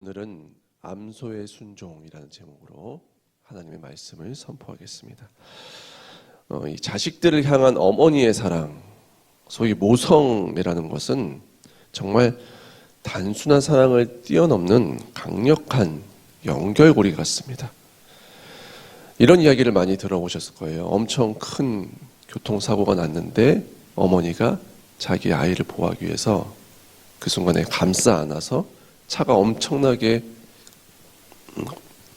오늘은 암소의 순종이라는 제목으로 하나님의 말씀을 선포하겠습니다. 이 자식들을 향한 어머니의 사랑, 소위 모성이라는 것은 정말 단순한 사랑을 뛰어넘는 강력한 연결고리 같습니다. 이런 이야기를 많이 들어보셨을 거예요. 엄청 큰 교통사고가 났는데 어머니가 자기 아이를 보호하기 위해서 그 순간에 감싸 안아서 차가 엄청나게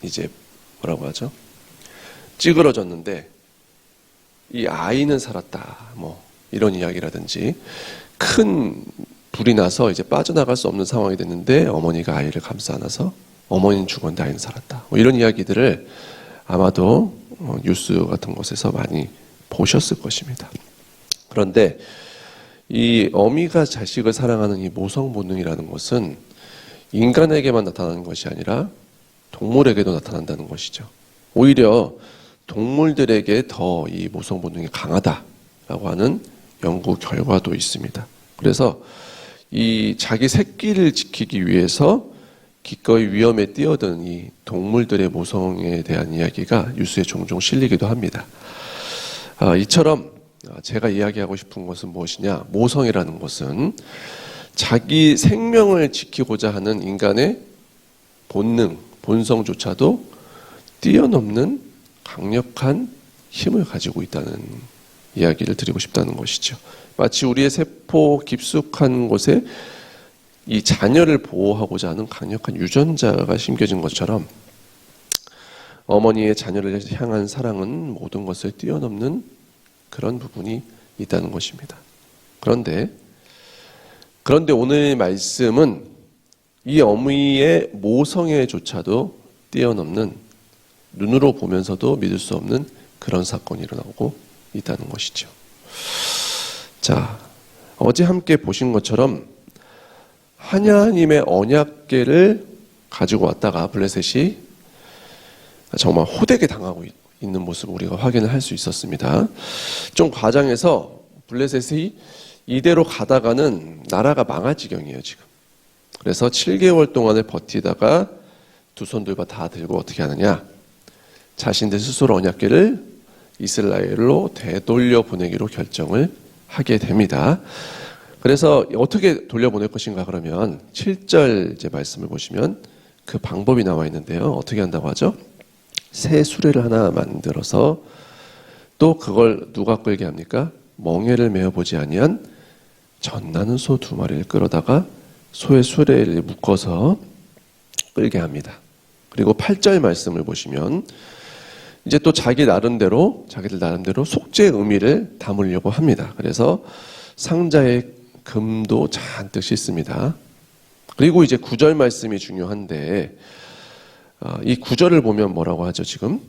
이제 뭐라고 하죠? 찌그러졌는데 이 아이는 살았다. 뭐 이런 이야기라든지 큰 불이 나서 이제 빠져나갈 수 없는 상황이 됐는데 어머니가 아이를 감싸 안아서 어머니는 죽었는데 아이는 살았다. 뭐 이런 이야기들을 아마도 뉴스 같은 곳에서 많이 보셨을 것입니다. 그런데 이 어미가 자식을 사랑하는 이 모성 본능이라는 것은 인간에게만 나타나는 것이 아니라 동물에게도 나타난다는 것이죠. 오히려 동물들에게 더 이 모성 본능이 강하다라고 하는 연구 결과도 있습니다. 그래서 이 자기 새끼를 지키기 위해서 기꺼이 위험에 뛰어든 이 동물들의 모성에 대한 이야기가 뉴스에 종종 실리기도 합니다. 이처럼 제가 이야기하고 싶은 것은 무엇이냐? 모성이라는 것은 자기 생명을 지키고자 하는 인간의 본능, 본성조차도 뛰어넘는 강력한 힘을 가지고 있다는 이야기를 드리고 싶다는 것이죠. 마치 우리의 세포 깊숙한 곳에 이 자녀를 보호하고자 하는 강력한 유전자가 심겨진 것처럼 어머니의 자녀를 향한 사랑은 모든 것을 뛰어넘는 그런 부분이 있다는 것입니다. 그런데 오늘 말씀은 이 어미의 모성애조차도 뛰어넘는 눈으로 보면서도 믿을 수 없는 그런 사건이 일어나고 있다는 것이죠. 자, 어제 함께 보신 것처럼 하나님의 언약궤를 가지고 왔다가 블레셋이 정말 호되게 당하고 있는 모습을 우리가 확인을 할 수 있었습니다. 좀 과장해서 블레셋이 이대로 가다가는 나라가 망할 지경이에요, 지금. 그래서 7개월 동안을 버티다가 두 손들과 다 들고 어떻게 하느냐? 자신들 스스로 언약궤를 이스라엘로 되돌려 보내기로 결정을 하게 됩니다. 그래서 어떻게 돌려보낼 것인가 그러면 7절 이제 말씀을 보시면 그 방법이 나와 있는데요. 어떻게 한다고 하죠? 새 수레를 하나 만들어서 또 그걸 누가 끌게 합니까? 멍에를 메어보지 아니한 젖나는 소 2마리를 끌어다가 소의 수레를 묶어서 끌게 합니다. 그리고 8절 말씀을 보시면 이제 또 자기들 나름대로 속죄의 의미를 담으려고 합니다. 그래서 상자에 금도 잔뜩 싣습니다. 그리고 이제 9절 말씀이 중요한데 이 9절을 보면 뭐라고 하죠, 지금?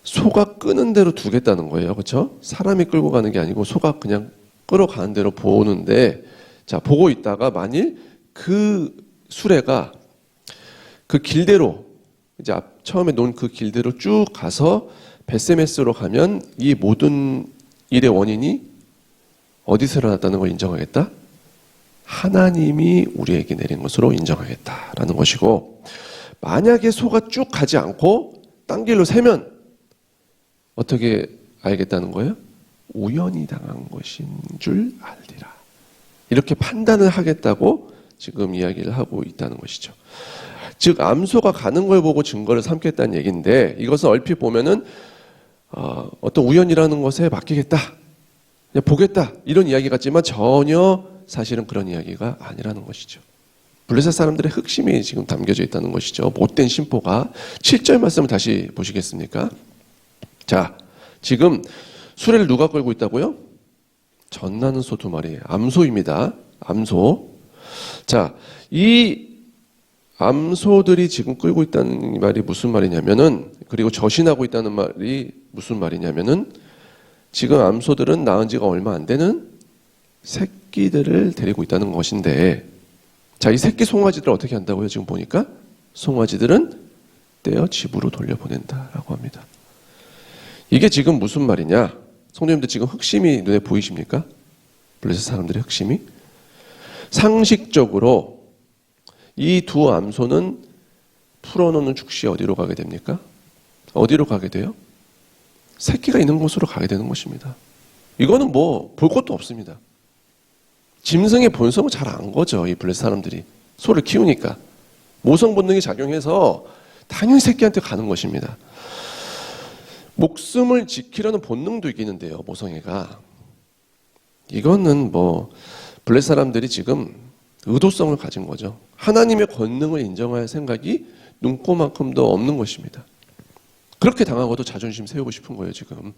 소가 끄는 대로 두겠다는 거예요. 그렇죠? 사람이 끌고 가는 게 아니고 소가 그냥 끌어가는 대로 보는데, 자, 보고 있다가 만일 그 수레가 그 길대로 이제 처음에 놓은 그 길대로 쭉 가서 베세메스로 가면 이 모든 일의 원인이 어디서 일어났다는 걸 인정하겠다? 하나님이 우리에게 내린 것으로 인정하겠다라는 것이고, 만약에 소가 쭉 가지 않고 딴 길로 새면 어떻게 알겠다는 거예요? 우연히 당한 것인 줄 알리라. 이렇게 판단을 하겠다고 지금 이야기를 하고 있다는 것이죠. 즉 암소가 가는 걸 보고 증거를 삼겠다는 얘기인데, 이것은 얼핏 보면은 어떤 우연이라는 것에 맡기겠다, 그냥 보겠다, 이런 이야기 같지만 전혀 사실은 그런 이야기가 아니라는 것이죠. 블레셋 사람들의 흑심이 지금 담겨져 있다는 것이죠. 못된 심보가. 7절 말씀을 다시 보시겠습니까? 자, 지금 수레를 누가 끌고 있다고요? 젖나는 소 2마리, 암소입니다. 암소. 자, 이 암소들이 지금 끌고 있다는 말이 무슨 말이냐면은, 그리고 저신하고 있다는 말이 무슨 말이냐면은, 지금 암소들은 낳은 지가 얼마 안 되는 새끼들을 데리고 있다는 것인데, 자, 이 새끼 송아지들을 어떻게 한다고요? 지금 보니까 송아지들은 떼어 집으로 돌려보낸다라고 합니다. 이게 지금 무슨 말이냐? 성도님들 지금 흑심이 눈에 보이십니까? 블레셋 사람들의 흑심이? 상식적으로 이 두 암소는 풀어놓는 죽시 어디로 가게 됩니까? 어디로 가게 돼요? 새끼가 있는 곳으로 가게 되는 것입니다. 이거는 뭐 볼 것도 없습니다. 짐승의 본성을 잘 안 거죠. 이 블레셋 사람들이. 소를 키우니까. 모성 본능이 작용해서 당연히 새끼한테 가는 것입니다. 목숨을 지키려는 본능도 이기는데요. 모성애가. 이거는 뭐 블레셋 사람들이 지금 의도성을 가진 거죠. 하나님의 권능을 인정할 생각이 눈꼽만큼도 없는 것입니다. 그렇게 당하고도 자존심 세우고 싶은 거예요, 지금.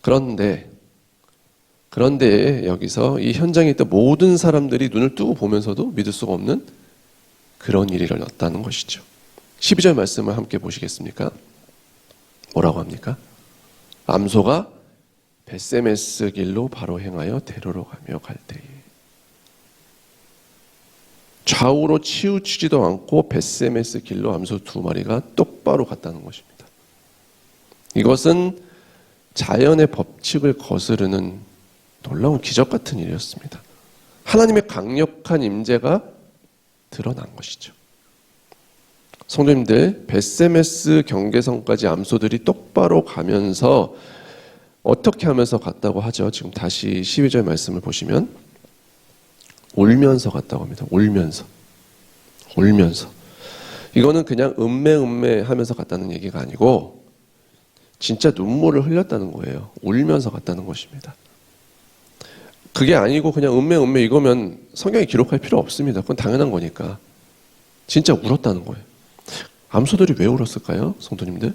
그런데 여기서 이 현장에 있던 모든 사람들이 눈을 뜨고 보면서도 믿을 수가 없는 그런 일이 일어났다는 것이죠. 12절 말씀을 함께 보시겠습니까? 뭐라고 합니까? 암소가 벳세메스 길로 바로 행하여 대로로 가며 갈 때에 좌우로 치우치지도 않고 벳세메스 길로 암소 2마리가 똑바로 갔다는 것입니다. 이것은 자연의 법칙을 거스르는 놀라운 기적 같은 일이었습니다. 하나님의 강력한 임재가 드러난 것이죠. 성도님들, 벳세메스 경계선까지 암소들이 똑바로 가면서 어떻게 하면서 갔다고 하죠? 지금 다시 12절 말씀을 보시면 울면서 갔다고 합니다. 울면서. 이거는 그냥 음메 하면서 갔다는 얘기가 아니고 진짜 눈물을 흘렸다는 거예요. 울면서 갔다는 것입니다. 그게 아니고 그냥 음메 이거면 성경에 기록할 필요 없습니다. 그건 당연한 거니까. 진짜 울었다는 거예요. 암소들이 왜 울었을까요? 성도님들?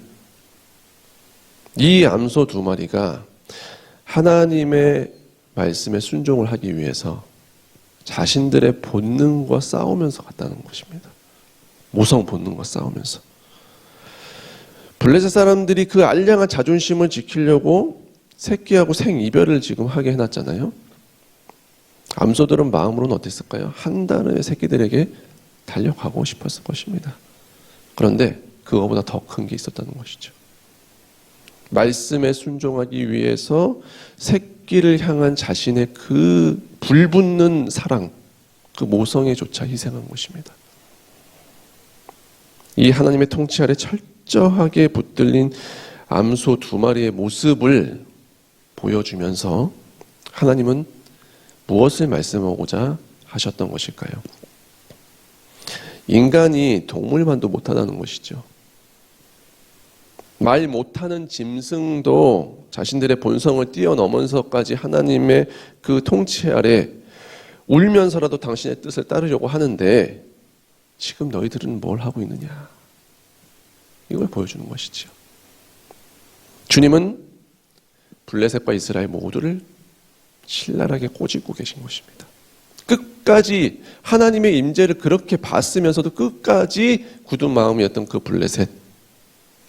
이 암소 2마리가 하나님의 말씀에 순종을 하기 위해서 자신들의 본능과 싸우면서 갔다는 것입니다. 모성 본능과 싸우면서. 블레셋 사람들이 그 알량한 자존심을 지키려고 새끼하고 생이별을 지금 하게 해놨잖아요. 암소들은 마음으로는 어땠을까요? 한 달의 새끼들에게 달려가고 싶었을 것입니다. 그런데 그거보다 더 큰 게 있었다는 것이죠. 말씀에 순종하기 위해서 새끼를 향한 자신의 그 불붙는 사랑, 그 모성애조차 희생한 것입니다. 이 하나님의 통치 아래 철저하게 붙들린 암소 2마리의 모습을 보여주면서 하나님은 무엇을 말씀하고자 하셨던 것일까요? 인간이 동물만도 못하다는 것이죠. 말 못하는 짐승도 자신들의 본성을 뛰어넘어서까지 하나님의 그 통치 아래 울면서라도 당신의 뜻을 따르려고 하는데 지금 너희들은 뭘 하고 있느냐? 이걸 보여주는 것이죠. 주님은 블레셋과 이스라엘 모두를 신랄하게 꼬집고 계신 것입니다. 끝까지 하나님의 임재를 그렇게 봤으면서도 끝까지 굳은 마음이었던 그 블레셋,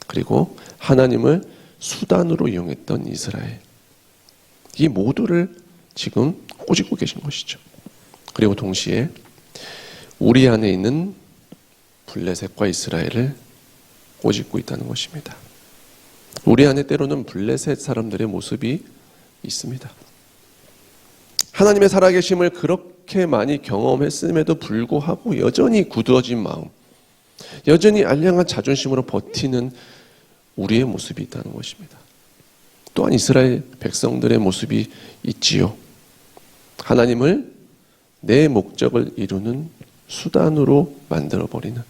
그리고 하나님을 수단으로 이용했던 이스라엘, 이 모두를 지금 꼬집고 계신 것이죠. 그리고 동시에 우리 안에 있는 블레셋과 이스라엘을 꼬집고 있다는 것입니다. 우리 안에 때로는 블레셋 사람들의 모습이 있습니다. 하나님의 살아계심을 그렇게 많이 경험했음에도 불구하고 여전히 굳어진 마음, 여전히 알량한 자존심으로 버티는 우리의 모습이 있다는 것입니다. 또한 이스라엘 백성들의 모습이 있지요. 하나님을 내 목적을 이루는 수단으로 만들어버리는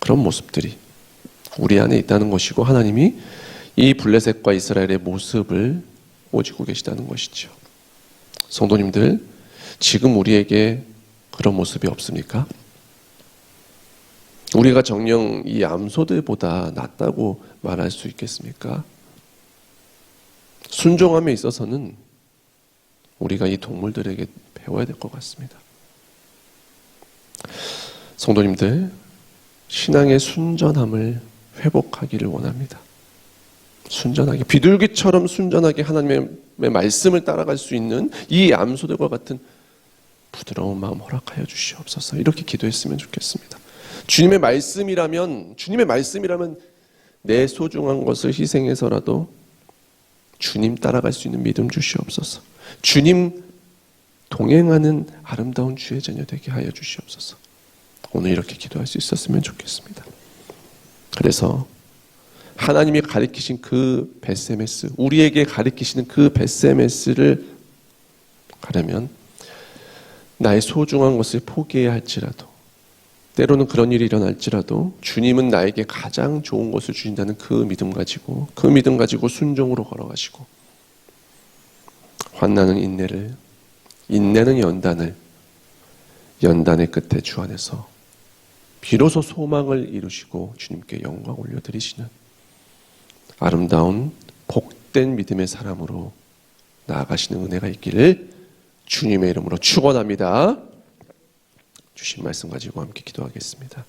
그런 모습들이 우리 안에 있다는 것이고, 하나님이 이 블레셋과 이스라엘의 모습을 꼬집고 계시다는 것이죠. 성도님들, 지금 우리에게 그런 모습이 없습니까? 우리가 정녕 이 암소들보다 낫다고 말할 수 있겠습니까? 순종함에 있어서는 우리가 이 동물들에게 배워야 될 것 같습니다. 성도님들, 신앙의 순전함을 회복하기를 원합니다. 순전하게, 비둘기처럼 순전하게 하나님의 말씀을 따라갈 수 있는 이 암소들과 같은 부드러운 마음 허락하여 주시옵소서. 이렇게 기도했으면 좋겠습니다. 주님의 말씀이라면 내 소중한 것을 희생해서라도 주님 따라갈 수 있는 믿음 주시옵소서. 주님 동행하는 아름다운 주의 자녀 되게 하여 주시옵소서. 오늘 이렇게 기도할 수 있었으면 좋겠습니다. 그래서 하나님이 가리키신 그 벳세메스, 우리에게 가리키시는 그 벳세메스를 가려면 나의 소중한 것을 포기해야 할지라도, 때로는 그런 일이 일어날지라도 주님은 나에게 가장 좋은 것을 주신다는 그 믿음 가지고 순종으로 걸어가시고, 환난은 인내를, 인내는 연단을, 연단의 끝에 주 안에서 비로소 소망을 이루시고 주님께 영광 올려드리시는 아름다운 복된 믿음의 사람으로 나아가시는 은혜가 있기를 주님의 이름으로 축원합니다. 주신 말씀 가지고 함께 기도하겠습니다.